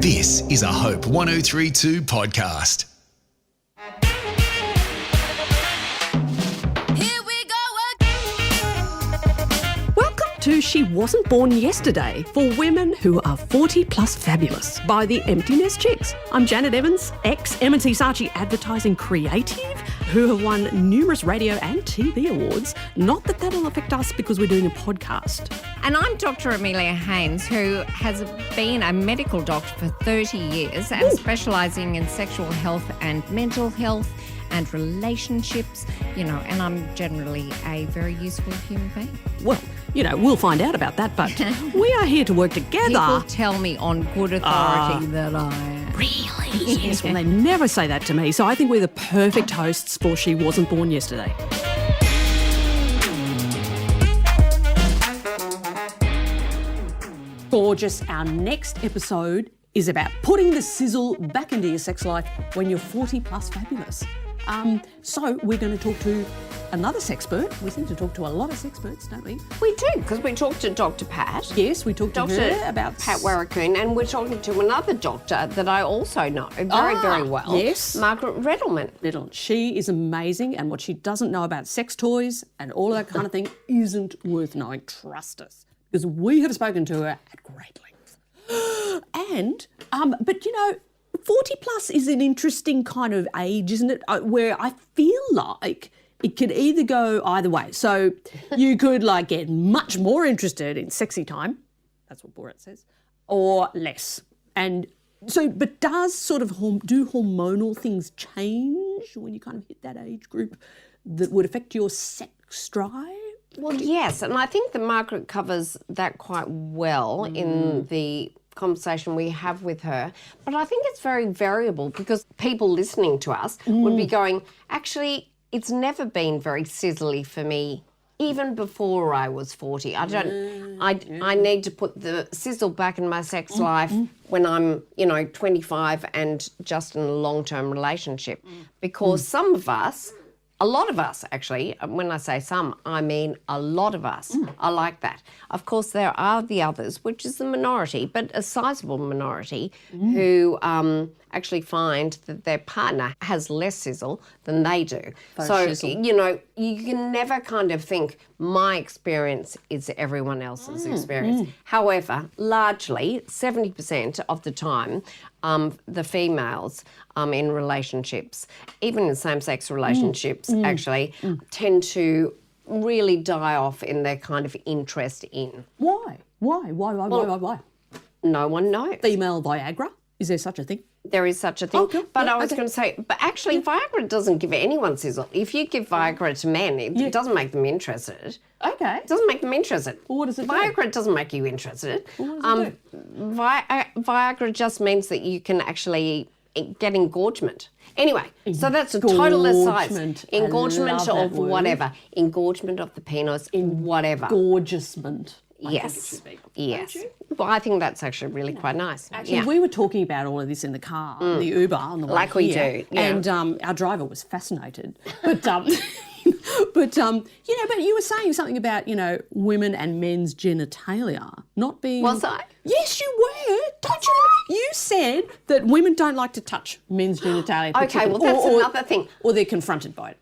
This is a Hope 1032 podcast. To She Wasn't Born Yesterday for women who are 40 plus fabulous by the Empty Nest Chicks. I'm Janet Evans, ex-M&C Saatchi advertising creative, who have won numerous radio and TV awards. Not that that'll affect us because we're doing a podcast. And I'm Dr Amelia Haines, who has been a medical doctor for 30 years and specialising in sexual health and mental health and relationships, and I'm generally a very useful human being. Well, we'll find out about that, but we are here to work together. People tell me on good authority that I am. Really? Yes, well, they never say that to me, so I think we're the perfect hosts for She Wasn't Born Yesterday. Gorgeous. Our next episode is about putting the sizzle back into your sex life when you're 40 plus fabulous. So we're going to talk to another sexpert. We seem to talk to a lot of sexperts, don't we? We do, because we talked to Dr Pat. Yes, we talked to her about... Pat Warracoon, and we're talking to another doctor that I also know very well. Yes. Margaret Riddleman. She is amazing, and what she doesn't know about sex toys and all of that kind of thing isn't worth knowing. Trust us. Because we have spoken to her at great length. And, but 40 plus is an interesting kind of age, isn't it? Where I feel like it could either go either way. So you could get much more interested in sexy time, that's what Borat says, or less. And so, but does do hormonal things change when you kind of hit that age group that would affect your sex drive? Well, yes, and I think that Margaret covers that quite well in the conversation we have with her. But I think it's very variable because people listening to us would be going, actually, it's never been very sizzly for me, even before I was 40. I need to put the sizzle back in my sex life when I'm, 25 and just in a long-term relationship. Because some of us, a lot of us actually, when I say some, I mean a lot of us are like that. Of course, there are the others, which is the minority, but a sizable minority who actually find that their partner has less sizzle than they do. You can never kind of think my experience is everyone else's experience. However, largely, 70% of the time, the females in relationships, even in same-sex relationships, actually, tend to really die off in their kind of interest in. Why? Why? No one knows. Female Viagra? Is there such a thing? There is such a thing. But I was going to say, but actually Viagra doesn't give anyone sizzle. If you give Viagra to men, it doesn't make them interested. Okay. It doesn't make them interested. Well, what does it do? Viagra doesn't make you interested. What does it do? Viagra just means that you can actually get engorgement. Anyway, so that's a total aside. Engorgement of whatever. Engorgement of the penis, whatever. Engorgement. Yes. Well, I think that's actually really quite nice. Actually, we were talking about all of this in the car, the Uber on the way like we do, and our driver was fascinated. But but you were saying something about women and men's genitalia not being. Was I? Yes, you were. Don't you? You said that women don't like to touch men's genitalia. Okay, well that's another thing. Or they're confronted by it.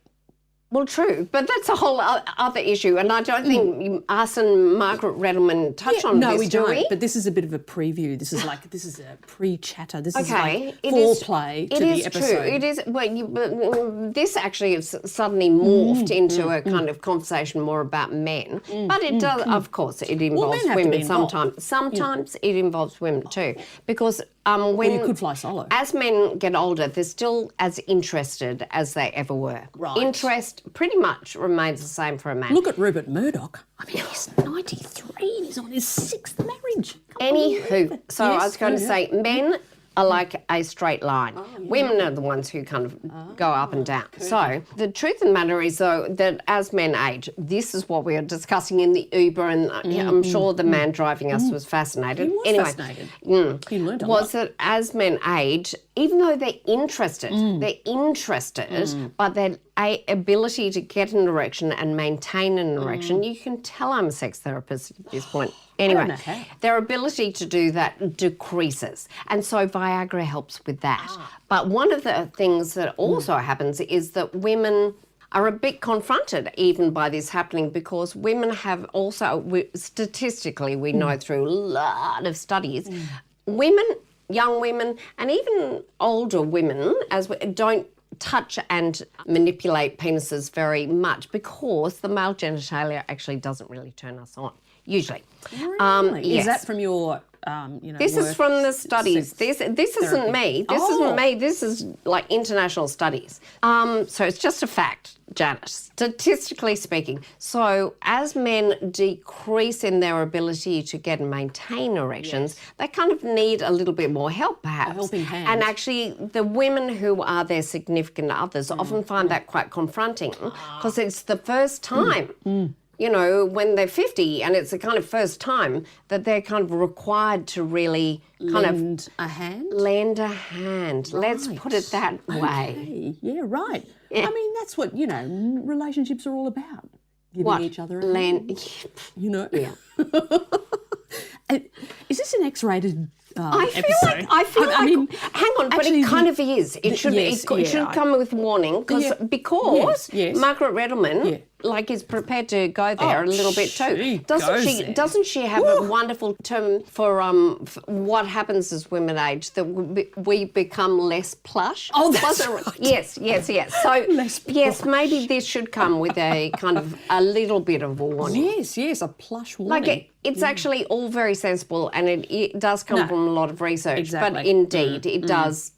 Well, true, but that's a whole other issue, and I don't think us and Margaret Riddleman touch on this. No, we don't. But this is a bit of a preview. This is a pre-chatter. This is like foreplay to the episode. It is true. It is. Well, this actually has suddenly morphed into a kind of conversation more about men, but it does. Of course, it involves women sometimes. Sometimes it involves women too, because when you could fly solo. As men get older, they're still as interested as they ever were. Right. Interest pretty much remains the same for a man. Look at Rupert Murdoch. I mean, he's 93 and he's on his 6th marriage. Anywho, so I was going to say, men are like a straight line. Women are the ones who kind of go up and down. So the truth of the matter is, though, that as men age, this is what we are discussing in the Uber, and I'm sure the man driving us was fascinated. He was fascinated. He learned a lot. Was that as men age, even though they're interested, but their ability to get an erection and maintain an erection, you can tell I'm a sex therapist at this point. Anyway, their ability to do that decreases. And so Viagra helps with that. But one of the things that also happens is that women are a bit confronted even by this happening, because women have also, statistically, we know through a lot of studies, women, young women, and even older women don't touch and manipulate penises very much, because the male genitalia actually doesn't really turn us on, usually. Really? Yes. Is that from your, This is from the studies. This isn't me. This isn't me. This is like international studies. So it's just a fact, Janet, statistically speaking. So as men decrease in their ability to get and maintain erections, they kind of need a little bit more help, perhaps. A helping hand. And actually, the women who are their significant others often find that quite confronting, because it's the first time. You know, when they're 50, and it's the kind of first time that they're kind of required to really lend a hand? Lend a hand. Right. Let's put it that way. Okay. Yeah, right. Yeah. I mean, that's what, relationships are all about. Giving each other a hand. Yeah. Is this an X-rated episode? I feel like, hang on, but actually, it kind of is. It should come with warning, because Margaret Riddleman is prepared to go there a little bit too. Doesn't she have a wonderful term for what happens as women age, that we become less plush? Oh, that's right. Yes. So yes, maybe this should come with a kind of a little bit of a warning. Yes, a plush warning. It's actually all very sensible, and it does come from a lot of research. Exactly. But indeed, it does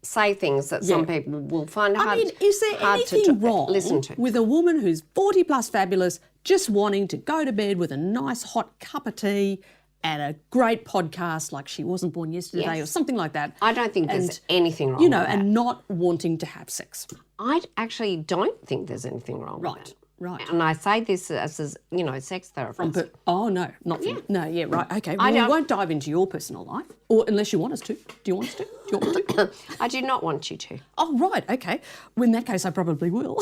say things that some people will find hard. I mean, is there anything wrong listen to with a woman who's 40 plus fabulous, just wanting to go to bed with a nice hot cup of tea and a great podcast like She Wasn't Born Yesterday or something like that? I don't think there's anything wrong with that. And not wanting to have sex. I actually don't think there's anything wrong with that. Right. And I say this as sex therapist. Right. Okay. Well, we won't dive into your personal life, or unless you want us to. Do you want us to? Do you want me to? I do not want you to. Oh, right. Okay. Well, in that case, I probably will.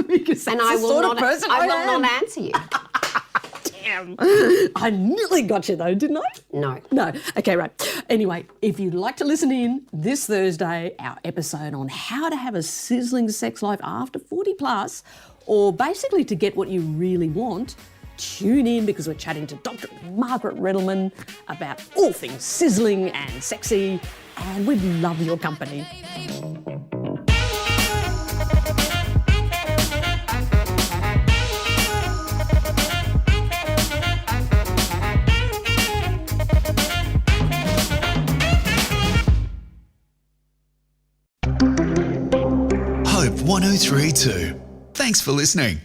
Because that's I the sort of person I will not answer you. Damn. I nearly got you though, didn't I? No. Okay, right. Anyway, if you'd like to listen in this Thursday, our episode on how to have a sizzling sex life after 40 plus, or basically to get what you really want, tune in, because we're chatting to Dr. Margaret Riddleman about all things sizzling and sexy, and we'd love your company. Hope 103.2. Thanks for listening.